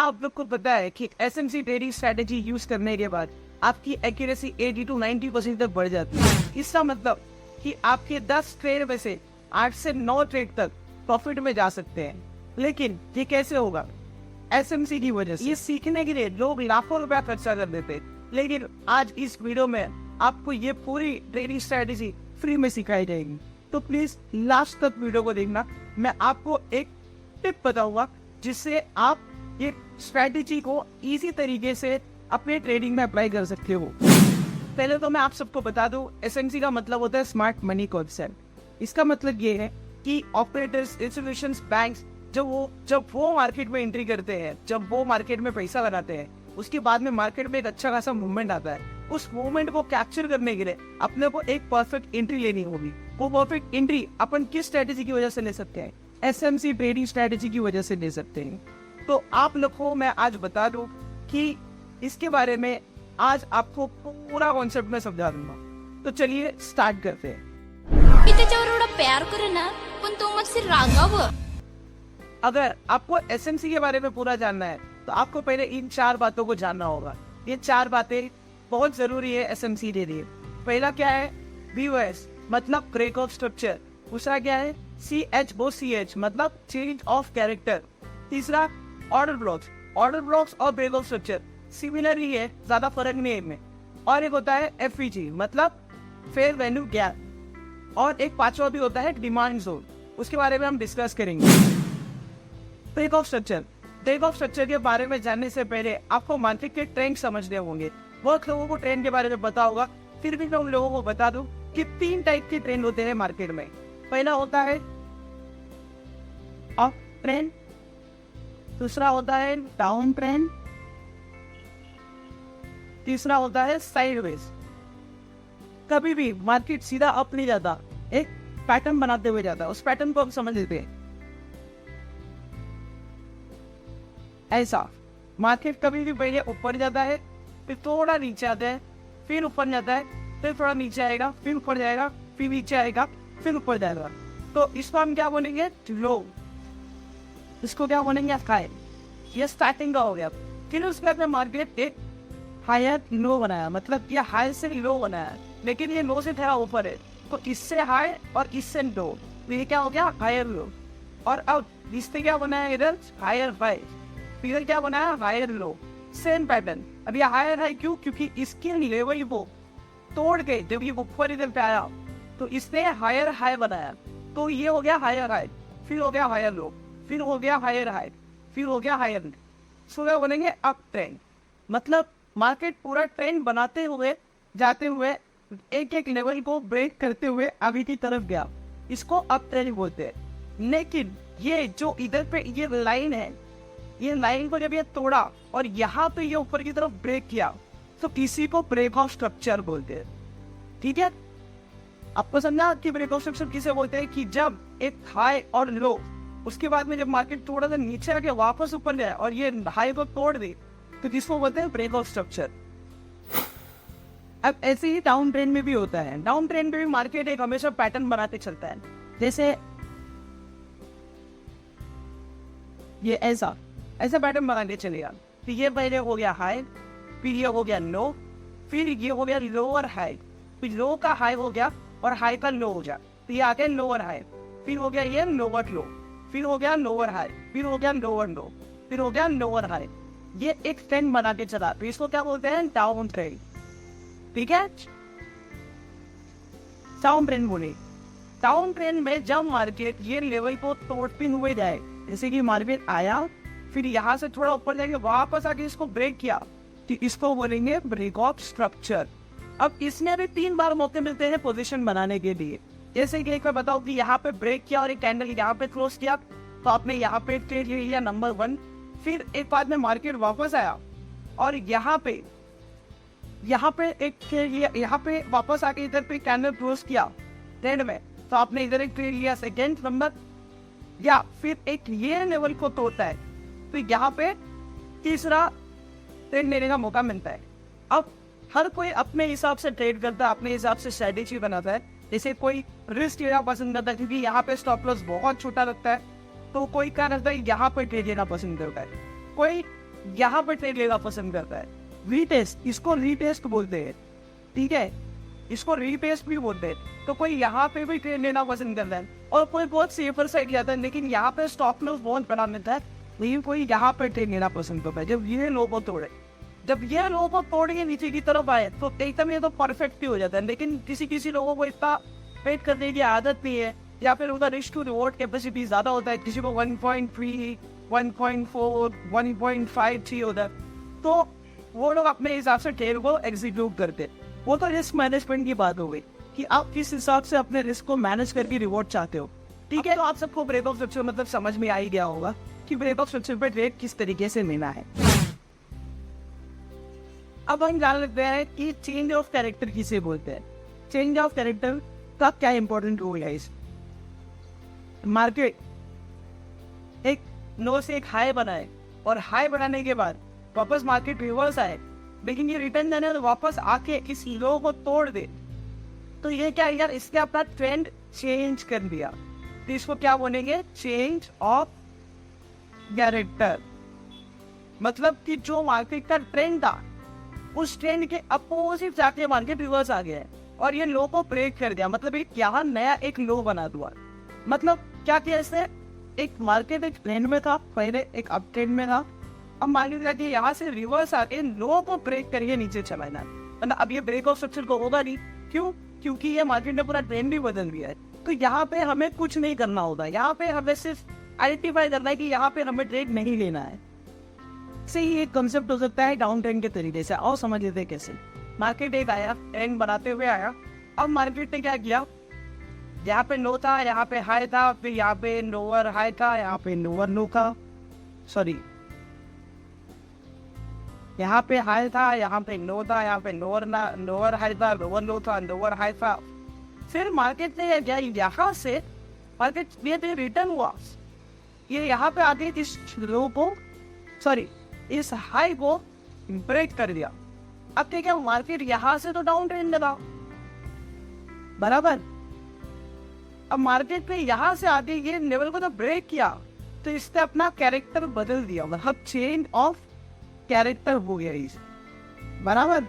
आप लोग को पता है कि एसएमसी ट्रेडिंग स्ट्रेटेजी यूज करने के बाद आपकी एक्यूरेसी 80 to 90% तक बढ़ जाती है। इसका मतलब कि आपके 10 ट्रेड में से 8 से 9 ट्रेड तक प्रॉफिट में जा सकते हैं। लेकिन ये कैसे होगा? एसएमसी की वजह से। ये सीखने के लिए लोग लाखों रुपया खर्चा कर देते हैं, लेकिन आज इस वीडियो में आपको ये पूरी ट्रेडिंग स्ट्रेटेजी फ्री में सिखाई जाएगी। तो प्लीज लास्ट तक वीडियो को देखना। मैं आपको एक टिप बताऊंगा जिससे आप ये स्ट्रेटेजी को इजी तरीके से अपने ट्रेडिंग में अप्लाई कर सकते हो। पहले तो मैं आप सबको बता दूं, एसएमसी का मतलब होता है स्मार्ट मनी कॉन्सेप्ट। इसका मतलब ये है कि ऑपरेटर्स, इंस्टीट्यूशंस, बैंक्स जब वो मार्केट में एंट्री करते हैं, जब वो मार्केट में पैसा लगाते हैं, उसके बाद में मार्केट में एक अच्छा खासा मूवमेंट आता है। उस मूवमेंट को कैप्चर करने के लिए अपने को एक परफेक्ट एंट्री लेनी होगी। वो परफेक्ट एंट्री अपन किस स्ट्रेटेजी की वजह से ले सकते हैं? एसएमसी ट्रेडिंग स्ट्रेटेजी की वजह से ले सकते हैं। तो आप लोग को मैं आज बता दूं कि इसके बारे में आज आपको पूरा कॉन्सेप्ट में समझा दूंगा। तो चलिए स्टार्ट करते हैं। मी त्याच्यावर एवढा प्यार करे ना, पण तो मुझसे रागावं। अगर आपको एसएमसी के बारे में पूरा जानना है तो आपको पहले इन 4 बातों को जानना होगा। ये 4 बातें बहुत जरूरी है एसएमसी के लिए। पहला क्या है? बीओएस मतलब ब्रेक ऑफ स्ट्रक्चर। दूसरा क्या है? CHOCH मतलब चेंज ऑफ कैरेक्टर। तीसरा ऑर्डर ब्लॉक्स। ऑर्डर ब्लॉक्स और ब्रेक ऑफ स्ट्रक्चर सिमिलर ही है, ज्यादा फर्क नहीं है इनमें। और एक होता है FVG मतलब फेयर वैल्यू गैप। और एक पांचवा भी होता है डिमांड जोन, उसके बारे में हम डिस्कस करेंगे। Break of structure. Break of structure के बारे में जानने से पहले आपको मार्केट के ट्रेंड समझने होंगे। बहुत लोगों को ट्रेंड के बारे में पता होगा, फिर भी मैं उन लोगों को बता दूं कि 3 टाइप के ट्रेंड होते हैं मार्केट में। पहला होता है अप ट्रेंड, दूसरा होता है डाउन ट्रेंड, तीसरा होता है साइडवेज। कभी भी मार्केट सीधा अप नहीं जाता, एक पैटर्न बनाते हुए जाता है। उस पैटर्न को हम समझ लेते हैं। ऐसा मार्केट कभी भी पहले ऊपर जाता है, फिर थोड़ा नीचे आता है, फिर ऊपर जाता है, फिर थोड़ा नीचे आएगा, फिर ऊपर जाएगा, फिर नीचे आएगा, फिर ऊपर जाएगा। तो इसको हम क्या बोलेंगे? लो। इसको क्या बोलेंगे? हाई। ये स्टार्टिंग का हो गया। फिर उसके बाद में मार्केट एक हायर लो बनाया, मतलब ये हाई से लो बनाया, लेकिन ये लो से थोड़ा ऊपर है। तो इससे हाई और इससे लो, तो ये क्या हो गया? Higher low. और अब इससे क्या बनाया? इधर हायर हाई, इधर क्या बनाया? Higher low. Same pattern. अब ये हायर हाई क्यों? क्योंकि इसके लेवल को तोड़ के जब ये ऊपर इधर पे आया तो इसने हायर हाई बनाया। तो ये हो गया हायर हाई, फिर हो गया हायर लो, फिर हो गया हायर हाई, फिर हो गया हायर लो। सो क्या बनेंगे? Up trend. मतलब मार्केट पूरा ट्रेंड बनाते हुए जाते हुए एक एक लेवल को ब्रेक करते हुए आगे की तरफ गया। इसको अप ट्रेंड बोलते हैं। लेकिन ये जो इधर पे ये लाइन है, ये लाइन को जब ये तोड़ा और यहाँ पे ये ऊपर की तरफ ब्रेक किया तो किसी को ब्रेक ऑफ स्ट्रक्चर बोलते हैं। ठीक है, आपको समझा कि ब्रेक ऑफ स्ट्रक्चर किसे बोलते हैं? कि जब एक हाई और लो, उसके बाद में जब मार्केट थोड़ा सा नीचे आके वापस ऊपर जाए और ये हाई को तोड़ दे, तो किसको बोलते हैं? Break of structure. अब ऐसे ही डाउन ट्रेंड में भी होता है। डाउन ट्रेंड में भी मार्केट एक हमेशा पैटर्न बनाते चलता है। जैसे ये ऐसा पैटर्न बनाते चलेगा। फिर ये पहले हो गया हाई, फिर ये हो गया लो, फिर ये हो गया लोअर हाई, फिर लो का हाई हो गया और हाई का लो हो गया, तो ये आ गया लोअर हाई, फिर हो गया ये लोअर लो, फिर हो गया लोअर हाई, फिर हो गया लोअर लो, फिर हो गया लोअर हाई। ये एक ट्रेंड बना के चला, तो इसको क्या बोलते हैं? Down trend. ठीक है, डाउन ट्रेंड बोले। डाउन ट्रेंड में जब मार्केट ये लेवल को तोड़ते हुए जाए, जैसे कि मार्केट आया, फिर यहाँ से थोड़ा ऊपर जाके वापस आके इसको ब्रेक किया, तो इसको बोलेंगे ब्रेक ऑफ स्ट्रक्चर। अब इसमें भी 3 बार मौके मिलते हैं पोजीशन बनाने के लिए। जैसे कि एक बार बताओ कि यहाँ पे ब्रेक किया और एक कैंडल यहाँ पे क्लोज किया, तो आपने यहाँ पे ट्रेड ले लिया नंबर 1। फिर एक बाद में मार्केट वापस आया और यहाँ पे एक ट्रेड लिया, यहाँ पे वापस आके इधर पे कैंडल क्लोज किया ट्रेड में, तो आपने इधर एक ट्रेड लिया सेकेंड नंबर, या फिर एक ये लेवल को तोड़ता है, तो यहाँ पे तीसरा ट्रेड लेने का मौका मिलता है। अब हर कोई अपने हिसाब से ट्रेड करता है, अपने हिसाब से स्ट्रेटेजी बनाता है। जैसे कोई रिस्क लेना पसंद करता है क्योंकि यहाँ पे स्टॉप लॉस बहुत छोटा लगता है, तो कोई क्या करता है? यहाँ पे ट्रेड लेना पसंद करता है। कोई यहाँ पर ट्रेड लेना पसंद करता है। रीटेस्ट, इसको रीटेस्ट बोलते हैं, ठीक है, इसको रीटेस्ट भी बोलते हैं। तो कोई यहाँ पे भी ट्रेड लेना पसंद करता है और कोई बहुत सेफर साइड जाता है, लेकिन यहाँ पे स्टॉप लॉस बहुत बड़ा मिलता है, लेकिन कोई यहाँ पे ट्रेड लेना पसंद करता है। जब ये लो को तोड़े, जब ये लो को तोड़ के नीचे की तरफ आए तो एकदम ये तो परफेक्ट ही हो जाता है। लेकिन किसी लोगों को इतना वेट करने की आदत नहीं है, या फिर उनका रिस्क टू रिवॉर्ड कैपेसिटी ज्यादा होता है, किसी को 1.3, 1.4, 1.5 होता है, तो वो लोग अपने हिसाब से ट्रेड को एग्जीक्यूट करते हैं। वो तो रिस्क मैनेजमेंट की बात हो गई कि आप किस हिसाब से अपने रिस्क को मैनेज करके रिवॉर्ड चाहते हो, ठीक है। तो आप सबको ब्रेक ऑफ स्ट्रक्चर मतलब समझ में आ ही गया होगा कि ब्रेक ऑफ स्ट्रक्चर पे ट्रेड किस तरीके से लेना है। अब हम जान लेते हैं कि चेंज ऑफ कैरेक्टर किसे बोलते हैं। चेंज ऑफ कैरेक्टर का क्या इंपॉर्टेंट रोल है इस मार्केट एक लो से एक हाई बनाए और हाई बनाने के बाद वापस मार्केट रिवर्स आए, लेकिन ये रिटर्न देने तो वापस आके इस लो को तोड़ दे, तो ये क्या यार, इसने अपना ट्रेंड चेंज कर दिया। तो इसको क्या बोलेंगे, चेंज ऑफ कैरेक्टर। मतलब कि जो मार्केट का ट्रेंड था उस ट्रेंड के अपोजिट जाके मार्केट रिवर्स आ गया है और ये लो को ब्रेक कर दिया। मतलब एक यहाँ नया एक लो बना दिया। मतलब क्या किया इसने, एक मार्केट एक ट्रेंड में था, पहले एक अप ट्रेंड में था, अब मार्केट जाके यहाँ से रिवर्स आके लो को ब्रेक करके नीचे चला जाना। मतलब अब ये ब्रेक ऑफ स्ट्रक्चर को होगा नहीं, क्यों, क्योंकि ये मार्केट ने पूरा ट्रेंड भी बदल दिया है। तो यहाँ पे हमें कुछ नहीं करना होता, यहाँ पे हमें सिर्फ आइडेंटिफाई करना है कि यहाँ पे हमें ट्रेड नहीं लेना है। से ही एक कंसेप्ट हो सकता है डाउन ट्रेंड के तरीके से। और समझ लेते कैसे। मार्केट एक आया, ट्रेंड बनाते हुए आया, अब मार्केट ने क्या किया, यहाँ पे लो था, यहाँ पे हाई था, फिर यहाँ पे लोअर हाई था, यहाँ पे लोअर लो था, सॉरी यहाँ पे हाई था, यहाँ पे लो था, यहाँ पे लोअर हाई था, लोअर लो था, लोअर हाई था। फिर मार्केट ने क्या, यहाँ से मार्केट ये रिटर्न हुआ, ये यहाँ पे आके इस लो को, सॉरी इस हाई को ब्रेक कर दिया। अब देखिए मार्केट यहाँ से तो डाउन ट्रेंड लगा, बराबर। अब मार्केट में यहाँ से आके ये लेवल को तो ब्रेक किया, तो इसने अपना कैरेक्टर बदल दिया, मतलब चेंज ऑफ कैरेक्टर हो गया इस, बराबर।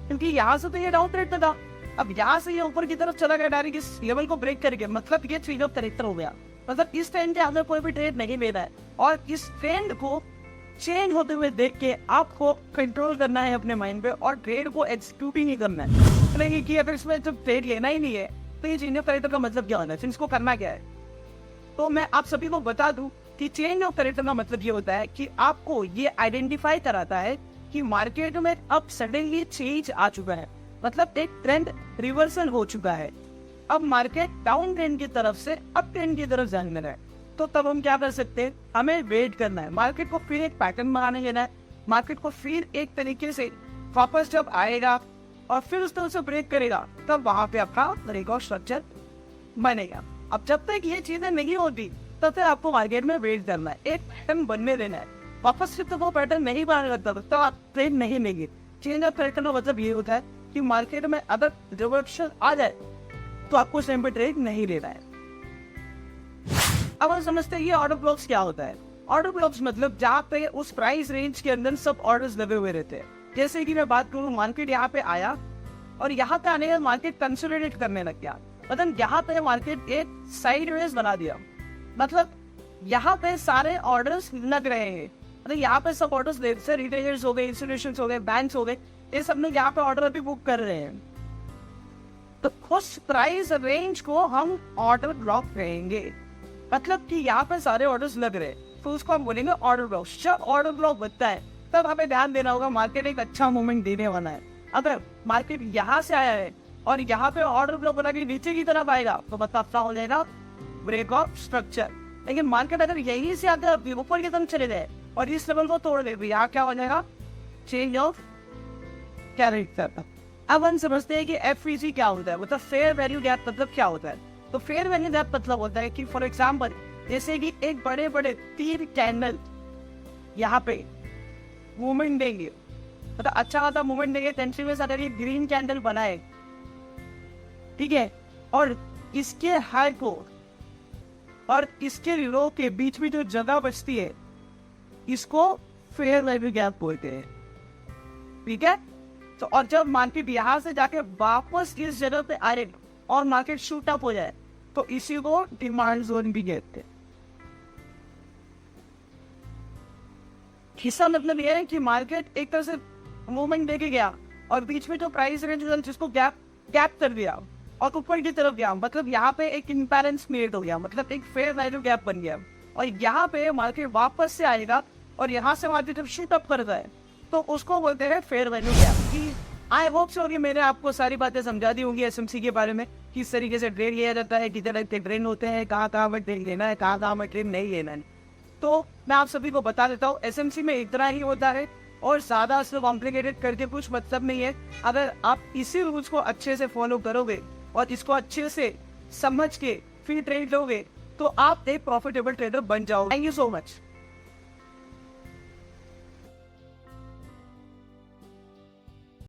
क्योंकि यहाँ से तो ये डाउन ट्रेंड था, अब यहाँ से ये ऊपर की तरफ चला गया डायरेक्ट इस लेवल को ब्रेक करके, मतलब ये चेंज ऑफ कैरेक्टर हो गया। मतलब इस ट्रेंड के अंदर कोई भी ट्रेड नहीं लेना है और इस ट्रेंड को चेंज होते हुए देख के आपको कंट्रोल करना है अपने माइंड पे और ट्रेड को एग्जीक्यूट ही नहीं करना है। कि अगर इसमें जब ट्रेड लेना ही नहीं है तो ये चेंज ऑफ कैरेक्टर का मतलब क्या होना है, फिर इसको करना क्या है। तो मैं आप सभी को बता दूं कि चेंज ऑफ कैरेक्टर का मतलब ये होता है कि आपको ये आइडेंटिफाई कराता है कि मार्केट में अब सडनली चेंज आ चुका है, मतलब एक ट्रेंड रिवर्सल हो चुका है। अब मार्केट डाउन ट्रेंड की तरफ से अप ट्रेंड की तरफ जाने लगा है, तो तब हम क्या कर सकते हैं, हमें वेट करना है, मार्केट को फिर एक पैटर्न बनाने देना है, मार्केट को फिर एक तरीके से वापस जब आएगा और फिर उस तरह से ब्रेक करेगा, तब वहां पे आपका ब्रेक ऑफ स्ट्रक्चर बनेगा। अब जब तक ये चीजें नहीं होती तब तक आपको मार्केट में वेट करना है, एक पैटर्न बनने देना है। वापस से तो वो पैटर्न नहीं बना लगता तो आप ट्रेड नहीं लेंगे। चेंज ऑफ पैटर्न का मतलब ये होता है कि मार्केट में अगर रिवर्सल आ जाए तो आपको उस टाइम पे ट्रेड नहीं लेना है। अब हम समझते हैं ये ऑर्डर ब्लॉक्स क्या होता है। ऑर्डर ब्लॉक्स मतलब जहाँ पे उस प्राइस रेंज के अंदर सब ऑर्डर्स लगे हुए रहते हैं। जैसे कि मैं बात करूँ, मार्केट यहाँ पे आया और यहाँ पे आने का मार्केट कंसोलिडेट करने लग गया, मतलब यहाँ पे मार्केट एक साइडवेज बना दिया, मतलब यहाँ पे सारे ऑर्डर्स लग रहे हैं, मतलब यहाँ पे सब ऑर्डर्स से रिटेलर्स हो गए, इंस्टीट्यूशंस हो गए, बैंक्स हो गए, ये सब लोग यहाँ पे ऑर्डर अभी बुक कर रहे हैं। तो उस प्राइस रेंज को हम ऑर्डर ब्लॉक कहेंगे, मतलब कि यहाँ पे सारे ऑर्डर्स लग रहे हैं, तो उसको हम बोलेंगे ऑर्डर ब्लॉक। जब ऑर्डर ब्लॉक बनता है तब हमें ध्यान देना होगा मार्केट एक अच्छा मूवमेंट देने वाला है। अगर मार्केट यहाँ से आया है और यहाँ पे ऑर्डर ब्लॉक बना के नीचे की तरफ आएगा तो मतलब क्या हो जाएगा, ब्रेक ऑफ स्ट्रक्चर। लेकिन मार्केट अगर यहीं से आकर ऊपर की तरफ चले जाए और इस लेवल को तोड़ दे तो यहाँ क्या हो जाएगा, चेंज ऑफ कैरेक्टर। अब हम समझते हैं कि FVG क्या होता है, मतलब फेयर वैल्यू गैप मतलब क्या होता है। तो फेयर वैल्यू गैप मतलब होता है कि फॉर एग्जांपल जैसे कि एक बड़े बड़े 3 कैंडल यहाँ पे मूवमेंट देंगे, मतलब अच्छा खासा मूवमेंट देंगे, कंटिन्यूअस अगर ये ग्रीन कैंडल बनाए, ठीक है, और इसके हाई को और इसके लो के बीच में जो जगह बचती है इसको फेयर वैल्यू गैप बोलते हैं, ठीक है। तो और जब मार्केट यहाँ से जाके वापस इस जगह पे आए और मार्केट शूट अप हो जाए तो इसी को डिमांड जोन भी कहते हैं। इसका मतलब यह है कि मार्केट एक तरह से मूवमेंट देके गया और बीच में जो प्राइस रेंज जिसको गैप कर दिया और ऊपर की तरफ गया, मतलब यहाँ पे एक इम्बैलेंस क्रिएट हो गया, मतलब एक फेयर वैल्यू गैप बन गया। और यहाँ पे मार्केट वापस से आएगा और यहाँ से मार्केट जब शूट अप करता है तो उसको बोलते हैं fair value gap. I hope so कि मैंने आपको सारी बातें समझा दी होंगी एसएमसी के बारे में, किस तरीके से ट्रेड लिया जाता है, कितने तरह के ट्रेड होते हैं, कहाँ में ट्रेड लेना है, कहाँ में ट्रेड नहीं लेना है। तो मैं आप सभी को बता देता हूँ एसएमसी में इतना ही होता है और ज्यादा इसको कॉम्प्लिकेटेड करके कुछ मतलब नहीं है। अगर आप इसी रूल्स को अच्छे से फॉलो करोगे और इसको अच्छे से समझ के फिर ट्रेड लोगे तो आप एक प्रॉफिटेबल ट्रेडर बन जाओगे। Thank you so much.